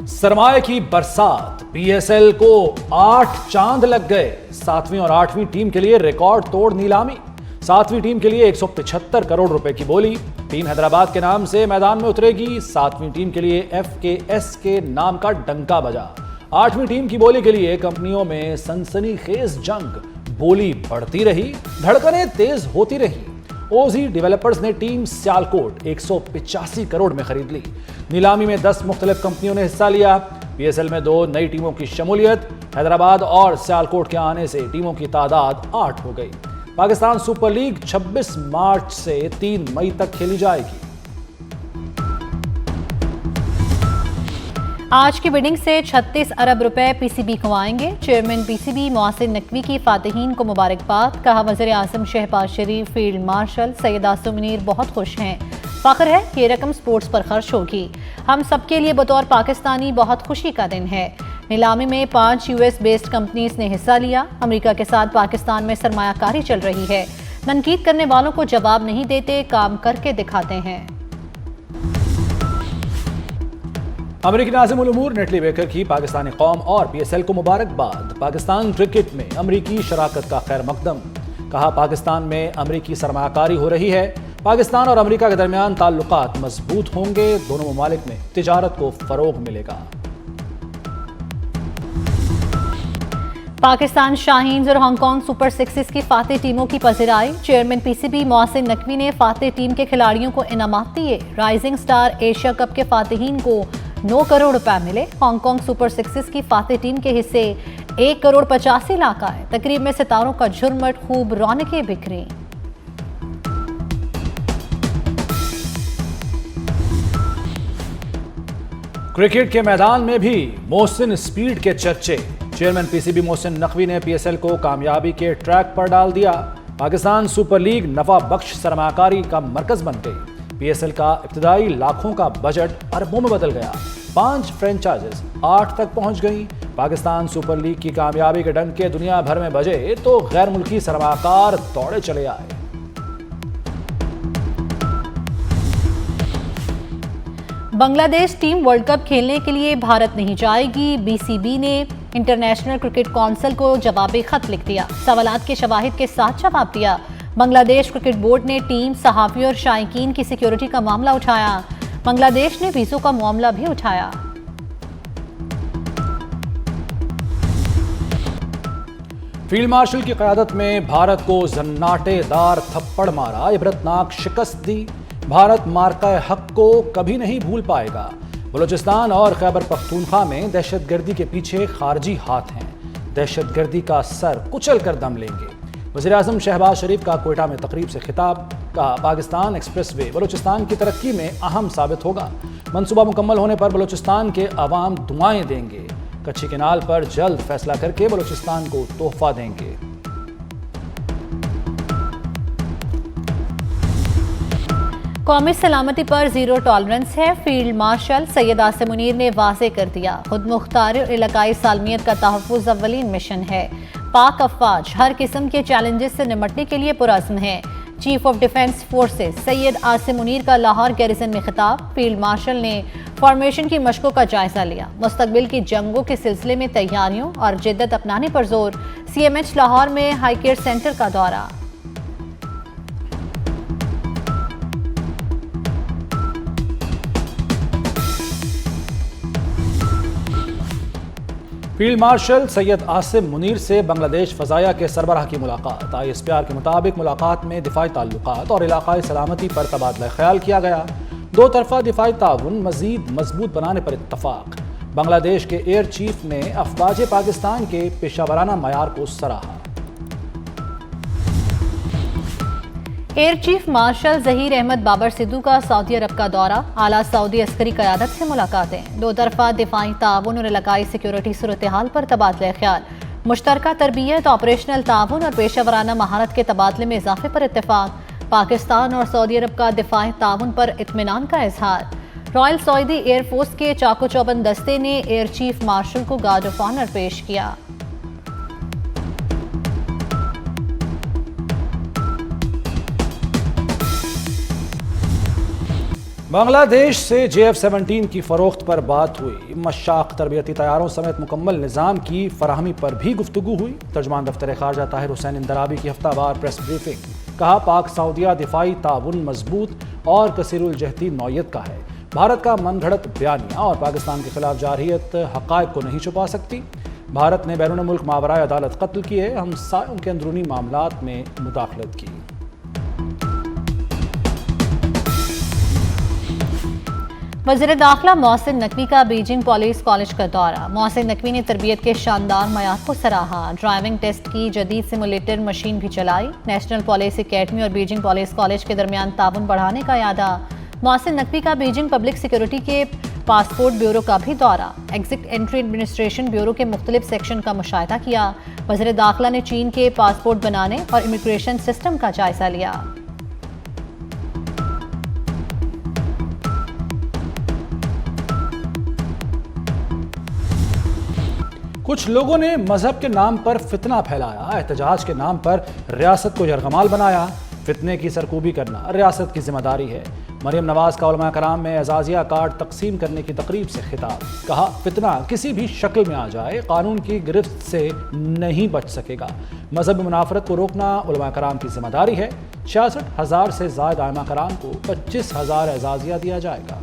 सरमाए की बरसात, पीएसएल को 8 चांद लग गए। 7वीं और 8वीं टीम के लिए रिकॉर्ड तोड़ नीलामी। 7वीं टीम के लिए 175 करोड़ रुपए की बोली। टीम हैदराबाद के नाम से मैदान में उतरेगी। 7वीं टीम के लिए एफकेएस के नाम का डंका बजा। 8वीं टीम की बोली के लिए कंपनियों में सनसनीखेज जंग। बोली बढ़ती रही, धड़कनें तेज होती रही। ओजी डेवलपर्स ने टीम सियालकोट 185 करोड़ में खरीद ली। नीलामी में 10 मुख्तलिफ कंपनियों ने हिस्सा लिया। पीएसएल में 2 नई टीमों की शमूलियत। हैदराबाद और सियालकोट के आने से टीमों की तादाद 8 हो गई। पाकिस्तान सुपर लीग 26 मार्च से 3 मई तक खेली जाएगी। आज की बिडिंग से 36 अरब रुपए पीसीबी कमाएंगे। चेयरमैन पीसीबी मोहसिन नकवी की फातिहीन को मुबारकबाद। कहा वज़ीर आज़म शहबाज शरीफ, फील्ड मार्शल सैयद आसिम मुनीर बहुत खुश हैं। फख्र है कि ये रकम स्पोर्ट्स पर खर्च होगी। हम सबके लिए बतौर पाकिस्तानी बहुत खुशी का दिन है। नीलामी में 5 यूएस बेस्ड कंपनीज ने हिस्सा लिया। अमेरिका के साथ पाकिस्तान में सरमायाकारी चल रही है। तनकीद करने वालों को जवाब नहीं देते, काम करके दिखाते हैं। अमेरिकी नाज़िम उल उमूर नेटली बेकर की पाकिस्तानी कौम और पीएसएल को मुबारकबाद। पाकिस्तान क्रिकेट में अमेरिकी शराकत का खैर मकदम। कहा पाकिस्तान में अमेरिकी सरमायाकारी हो रही है। पाकिस्तान और अमेरिका के दरमियान ताल्लुकात मजबूत होंगे। दोनों ममालिक में तिजारत को फरोग मिलेगा। पाकिस्तान शाहीन्स और हांगकांग सुपर सिक्सेस की फातेह टीमों की पज़िराई। चेयरमैन पीसीबी मोहसिन नकवी ने फातेह टीम के खिलाड़ियों को इनामात दिए। राइजिंग स्टार एशिया कप के फातिहीन को 9 करोड़ रुपए मिले। हांगकांग सुपर सिक्सेस की फातेह टीम के हिस्से 1 करोड़ 85 लाख आए। तकरीब में सितारों का झुरमट, खूब रौनकें बिखरी। क्रिकेट के मैदान में भी मोहसिन स्पीड के चर्चे। चेयरमैन पीसीबी मोहसिन नकवी ने पीएसएल को कामयाबी के ट्रैक पर डाल दिया। पाकिस्तान सुपर लीग नफा बख्श सरमाकारी का मरकज बन गई। पीएसएल का इब्तिदाई लाखों का बजट अरबों में बदल गया। 5 फ्रेंचाइजेस 8 तक पहुंच गई। पाकिस्तान सुपर लीग की कामयाबी के डंके दुनिया भर में बजे तो गैर मुल्की सरमाकार दौड़े चले आए। बांग्लादेश टीम वर्ल्ड कप खेलने के लिए भारत नहीं जाएगी। बीसीबी ने इंटरनेशनल क्रिकेट काउंसिल को जवाबी खत लिख दिया। सवालात के शवाहिद के साथ जवाब दिया। बांग्लादेश क्रिकेट बोर्ड ने टीम, सहाफी और शायकीन की सिक्योरिटी का मामला उठाया। बांग्लादेश ने वीजों का मामला भी उठाया। फील्ड मार्शल की क़यादत में भारत को जन्नाटेदार थप्पड़ मारा, इबरतनाक शिकस्त दी। भारत मार्का हक को कभी नहीं भूल पाएगा। बलूचिस्तान और खैबर पख्तूनख्वा में दहशतगर्दी के पीछे खारजी हाथ हैं। दहशतगर्दी का सर कुचल कर दम लेंगे। वज़ीर आज़म शहबाज शरीफ का कोयटा में तकरीब से खिताब। कहा पाकिस्तान एक्सप्रेसवे बलूचिस्तान की तरक्की में अहम साबित होगा। मंसूबा मुकम्मल होने पर बलूचिस्तान के अवाम दुआएं देंगे। कच्ची केनाल पर जल्द फैसला करके बलूचिस्तान को तोहफा देंगे। कौमी सलामती पर जीरो टॉलरेंस है। फील्ड मार्शल सैयद आसिम मुनीर ने वाज़े कर दिया। खुद मुख्तारी और इलाकाई सालमियत का तहफ़्फ़ुज़ अव्वलीन मिशन है। पाक अफ़वाज हर किस्म के चैलेंजेस से निपटने के लिए पुरअज़्म है। Chief of defence forces Syed Asim Munir का लाहौर गैरिसन में खिताब। फील्ड मार्शल ने फॉर्मेशन की मशकों का जायजा लिया। मुस्तकबिल की जंगों के सिलसिले में तैयारियों और जिद्दत अपनाने पर जोर। CMH लाहौर में हाई केयर सेंटर का दौरा। फील्ड मार्शल सैयद आसिम मुनीर से बांग्लादेश फ़ज़ाया के सरबराह की मुलाकात। ISPR के मुताबिक मुलाकात में दिफाई ताल्लुकात और इलाकाई सलामती पर तबादला ख्याल किया गया। 2 तरफ़ा दिफाई ताउन मज़ीद मजबूत बनाने पर इत्तफ़ाक। बांग्लादेश के एयर चीफ ने अफ़वाज पाकिस्तान के पेशावराना मयार को सराहा। Air chief marshal Zaheer Ahmed Babar Sidhu का सऊदी अरब का दौरा। आला सऊदी अस्करी क़यादत से मुलाकातें। 2 तरफ़ा दिफाई ताउन और इलाकाई सिक्योरिटी सूरत हाल पर तबादला ख्याल। मुश्तरका तरबियत, ऑपरेशनल ताउन और पेशावराना महारत के तबादले में इजाफे पर इत्तेफाक। पाकिस्तान और सऊदी अरब का दिफाई ताउन पर इत्मीनान का इजहार। रॉयल सऊदी एयरफोर्स के चाको चौबंद दस्ते ने एयर चीफ मार्शल को गार्ड ऑफ ऑनर पेश किया। बांग्लादेश से JF-17 की फरोख्त पर बात हुई। मशाक तरबियती तैयारों समेत मुकम्मल निज़ाम की फराहमी पर भी गुफ्तगू हुई। तर्जमान दफ्तर खारजा ताहिर हुसैन इंदराबी की हफ्तावार प्रेस ब्रीफिंग। कहा, पाक सऊदिया दिफाई ताउन मजबूत और कसीरुल जहती नौयत का है। भारत का मनगढ़ंत बयानिया और पाकिस्तान के खिलाफ जारहियत हक़ाइक़ को नहीं छुपा सकती। भारत ने बैरून मुल्क मावराए अदालत कत्ल किए, हमसायों के अंदरूनी मामलात में मुदाखलत की। वज़ीर दाखिला मोहसिन नकवी का बीजिंग पुलिस कॉलेज का दौरा। मोहसिन नकवी ने तरबियत के शानदार मयार को सराहा। ड्राइविंग टेस्ट की जदीद सिमुलेटर मशीन भी चलाई। नेशनल पुलिस एकेडमी और बीजिंग पुलिस कॉलेज के दरमियान ताउन बढ़ाने का यादा। मोहसिन नकवी का बीजिंग पब्लिक सिक्योरिटी के पासपोर्ट ब्यूरो का भी दौरा। एग्जिट एंट्री एडमिनिस्ट्रेशन ब्यूरो के मुख्तलिफ सेक्शन का मुशाहिदा किया। वज़ीर दाखिला ने चीन के पासपोर्ट बनाने और इमिग्रेशन सिस्टम का जायजा लिया। कुछ लोगों ने मजहब के नाम पर फितना फैलाया, एहतजाज के नाम पर रियासत को यरगमाल बनाया। फितने की सरकूबी करना रियासत की जिम्मेदारी है। मरियम नवाज का उलमा कराम में एजाजिया कार्ड तकसीम करने की तकरीब से खिताब। कहा, फितना किसी भी शक्ल में आ जाए कानून की गिरफ्त से नहीं बच सकेगा। मजहबी मुनाफरत को रोकना उलमा कराम की जिम्मेदारी है। 66,000 से ज्यादा उलमा कराम को 25,000 एजाजिया दिया जाएगा।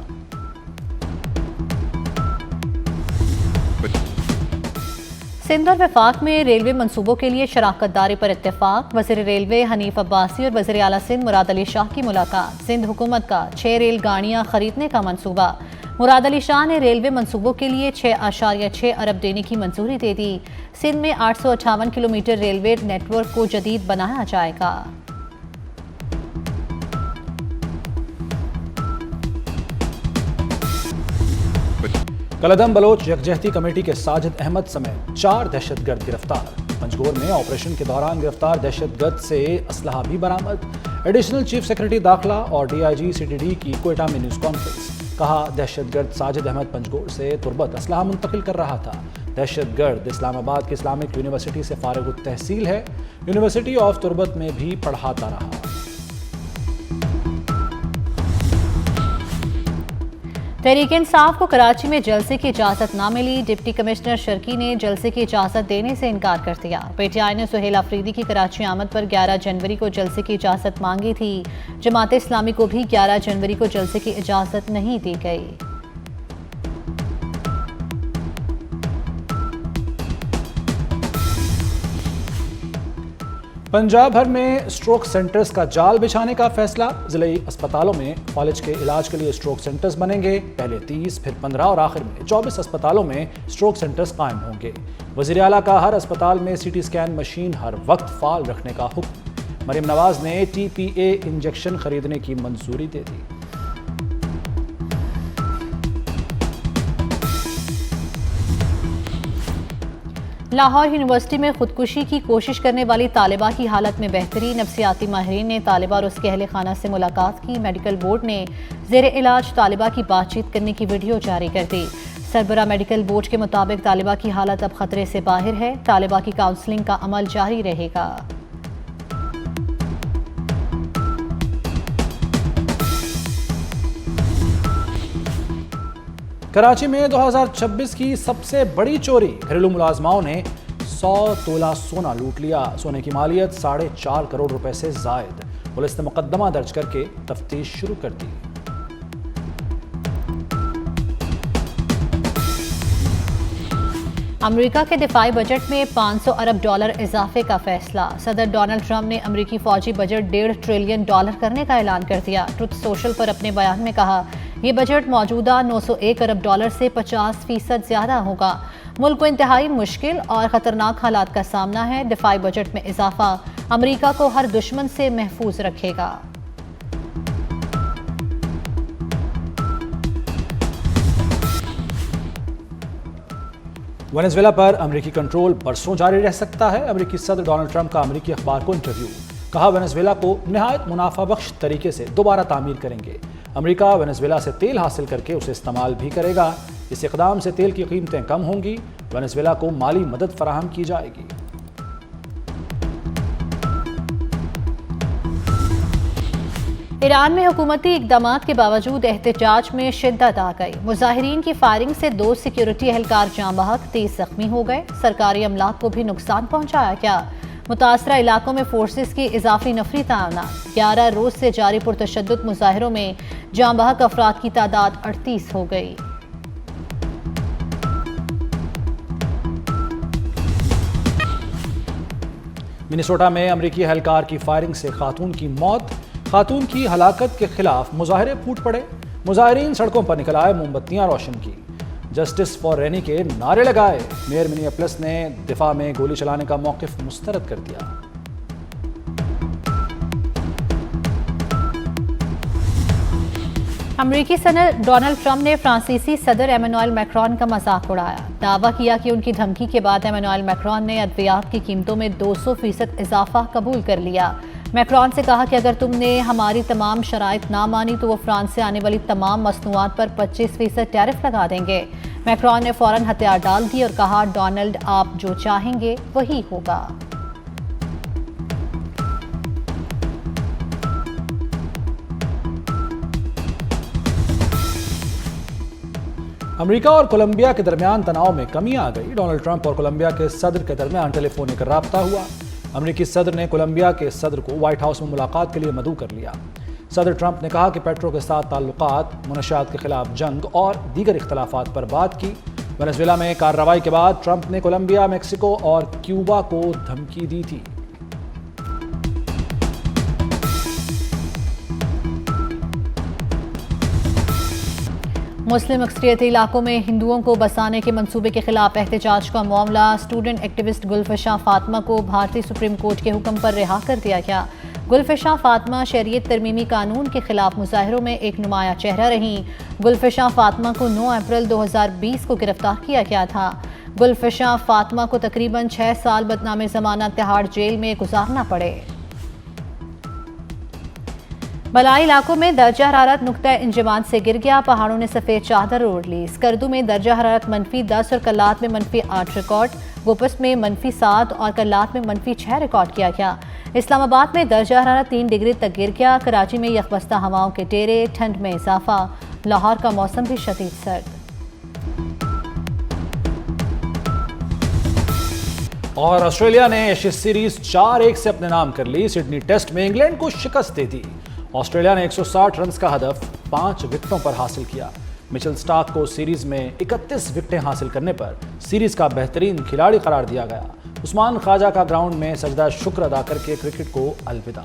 सिंध और वफाक में रेलवे मंसूबों के लिए शराकत दारी पर इत्तेफाक। वज़ीर रेलवे हनीफ अब्बासी और वज़ीर आला सिंध मुराद अली शाह की मुलाकात। सिंध हुकूमत का 6 रेल गाड़ियाँ खरीदने का मंसूबा। मुराद अली शाह ने रेलवे मंसूबों के लिए 6.6 अरब देने की मंजूरी दे दी। सिंध में 858 किलोमीटर रेलवे नेटवर्क को जदीद बनाया जाएगा। कलदम बलोच यकजहती कमेटी के साजिद अहमद समेत 4 दहशतगर्द गिरफ्तार। पंजगोर में ऑपरेशन के दौरान गिरफ्तार दहशतगर्द से असलहा भी बरामद। एडिशनल चीफ सेक्रेटरी दाखिला और DIG CTD की क्वेटा में न्यूज़ कॉन्फ्रेंस। कहा, दहशतगर्द साजिद अहमद पंजगोर से तुर्बत असलहा मुंतकिल कर रहा था। दहशतगर्द इस्लामाबाद की इस्लामिक यूनिवर्सिटी से फारिग तहसील है। यूनिवर्सिटी ऑफ तुर्बत में भी पढ़ाता रहा। तहरीक इंसाफ को कराची में जलसे की इजाज़त न मिली। डिप्टी कमिश्नर शर्की ने जलसे की इजाज़त देने से इनकार कर दिया। PTI ने सुहेल अफरीदी की कराची आमद पर 11 जनवरी को जलसे की इजाज़त मांगी थी। जमात इस्लामी को भी 11 जनवरी को जलसे की इजाज़त नहीं दी गई। पंजाब भर में स्ट्रोक सेंटर्स का जाल बिछाने का फैसला। जिले अस्पतालों में कॉलेज के इलाज के लिए स्ट्रोक सेंटर्स बनेंगे। पहले 30, फिर 15 और आखिर में 24 अस्पतालों में स्ट्रोक सेंटर्स कायम होंगे। वज़ीर आला का हर अस्पताल में CT स्कैन मशीन हर वक्त फाल रखने का हुक्म। मरियम नवाज ने TPA इंजेक्शन खरीदने की मंजूरी दे दी। लाहौर यूनिवर्सिटी में खुदकुशी की कोशिश करने वाली तालिबा की हालत में बेहतरी। नफ्सियाती माहिरीन ने तालिबा और उसके अहले खाना से मुलाकात की। मेडिकल बोर्ड ने ज़ेर इलाज तालिबा की बातचीत करने की वीडियो जारी कर दी। सरबरा मेडिकल बोर्ड के मुताबिक तालिबा की हालत अब खतरे से बाहर है। तालिबा की काउंसलिंग का अमल जारी रहेगा। कराची में 2026 की सबसे बड़ी चोरी। घरेलू मुलाजमाओं ने 100 तोला सोना लूट लिया। सोने की मालियत 4.5 करोड़ रुपए से जायद। पुलिस ने मुकदमा दर्ज करके तफ्तीश शुरू कर दी। अमेरिका के दिफाई बजट में $500 अरब इजाफे का फैसला। सदर डोनाल्ड ट्रंप ने अमेरिकी फौजी बजट $1.5 ट्रिलियन करने का ऐलान कर दिया। ट्रुथ सोशल पर अपने बयान में कहा, ये बजट मौजूदा $901 अरब से 50% ज्यादा होगा। मुल्क को इंतहाई मुश्किल और खतरनाक हालात का सामना है। दिफाई बजट में इजाफा अमेरिका को हर दुश्मन से महफूज रखेगा। वेनेजुएला पर अमेरिकी कंट्रोल बरसों जारी रह सकता है। अमेरिकी सदर डोनाल्ड ट्रंप का अमेरिकी अखबार को इंटरव्यू। कहा, वेनेजुएला को निहायत मुनाफा बख्श तरीके से दोबारा तामीर करेंगे। अमेरिका वेनेजुएला से तेल हासिल करके उसे इस्तेमाल भी करेगा। इस इक़दाम से तेल की कीमतें कम होंगी। वेनेजुएला को माली मदद फराहम की जाएगी। ईरान में हुकूमती इक़दामात के बावजूद एहतजाज में शिद्दत आ गई। मुजाहिरीन की फायरिंग से 2 सिक्योरिटी एहलकार जाँ बहक, 30 जख्मी हो गए। सरकारी अमलाक को भी नुकसान पहुंचाया गया। मुतासरा इलाकों में फोर्सेस की इजाफी नफरी तैनात। 11 रोज से जारी पुरतशद्दुद मुजाहिरों में जाँ बहक अफराद की तादाद 38 हो गई। मिनेसोटा में अमरीकी एहलकार की फायरिंग से खातून की मौत। खातून की हलाकत के खिलाफ मुजाहिरे फूट पड़े। मुजाहिरीन सड़कों पर निकल आए, मोमबत्तियां रोशन की, जस्टिस फॉर रेनी के नारे लगाए। मेयर मिनियापोलिस ने दिफा में गोली चलाने का मौकिफ मुस्तरद कर दिया। अमरीकी सदर डोनाल्ड ट्रंप ने फ्रांसीसी सदर एमेनुएल मैक्रोन का मजाक उड़ाया। दावा किया कि उनकी धमकी के बाद एमेनुएल मैक्रोन ने अद्वियात की कीमतों में 200% इजाफा कबूल कर लिया। मैक्रोन से कहा कि अगर तुमने हमारी तमाम शराइत ना मानी तो वो फ्रांस से आने वाली तमाम मसनूआत पर 25% टैरिफ लगा देंगे। मैक्रोन ने फौरन हथियार डाल दी और कहा, डोनाल्ड, आप जो चाहेंगे वही होगा। अमेरिका और कोलंबिया के दरमियान तनाव में कमी आ गई। डोनाल्ड ट्रंप और कोलंबिया के सदर के दरमियान टेलीफोनिक राब्ता हुआ। अमेरिकी सदर ने कोलंबिया के सदर को व्हाइट हाउस में मुलाकात के लिए मदऊ कर लिया। सदर ट्रंप ने कहा कि पेट्रो के साथ ताल्लुकात, मुनशियात के खिलाफ जंग और दीगर इख्तलाफात पर बात की। वेनेजुएला में कार्रवाई के बाद ट्रंप ने कोलंबिया, मेक्सिको और क्यूबा को धमकी दी थी। मुस्लिम अक्सरियती इलाकों में हिंदुओं को बसाने के मंसूबे के खिलाफ एहतजाज का मामला। स्टूडेंट एक्टिविस्ट गुलफिशा फातिमा को भारतीय सुप्रीम कोर्ट के हुक्म पर रिहा कर दिया गया। गुलफिशा फातिमा शरीयत तरमीमी कानून के खिलाफ मुजाहिरों में एक नुमाया चेहरा रहीं। गुलफिशा फातिमा को 9 अप्रैल 2020 को गिरफ्तार किया गया था। गुलफिशा फातिमा को तकरीबन 6 साल बदनामे ज़मानत तिहाड़ जेल में गुजारना पड़े। बलाई इलाकों में दर्जा हरारत नुक्ता इंजमात से गिर गया। पहाड़ों ने सफ़ेद चादर ओढ़ ली। स्कर्दू में दर्जा हरारत -10 और कल्लात में -8 रिकॉर्ड। गोपस में -7 और कल्लात में -6 रिकॉर्ड किया गया। इस्लामाबाद में दर्जा हरारत 3 डिग्री तक गिर गया। कराची में यखबस्ता हवाओं के टेरे, ठंड में इजाफा। लाहौर का मौसम भी शदीद सर्द। और ऑस्ट्रेलिया ने एशेज सीरीज 4-1 से अपने नाम कर ली। सिडनी टेस्ट में इंग्लैंड को शिकस्त दे दी। ऑस्ट्रेलिया ने 160 रन का हदफ 5 विकेटों पर हासिल किया। मिचेल स्टार्क को सीरीज में 31 विकेटें हासिल करने पर सीरीज का बेहतरीन खिलाड़ी करार दिया गया। उस्मान ख्वाजा का ग्राउंड में सजदा शुक्र अदा करके क्रिकेट को अलविदा।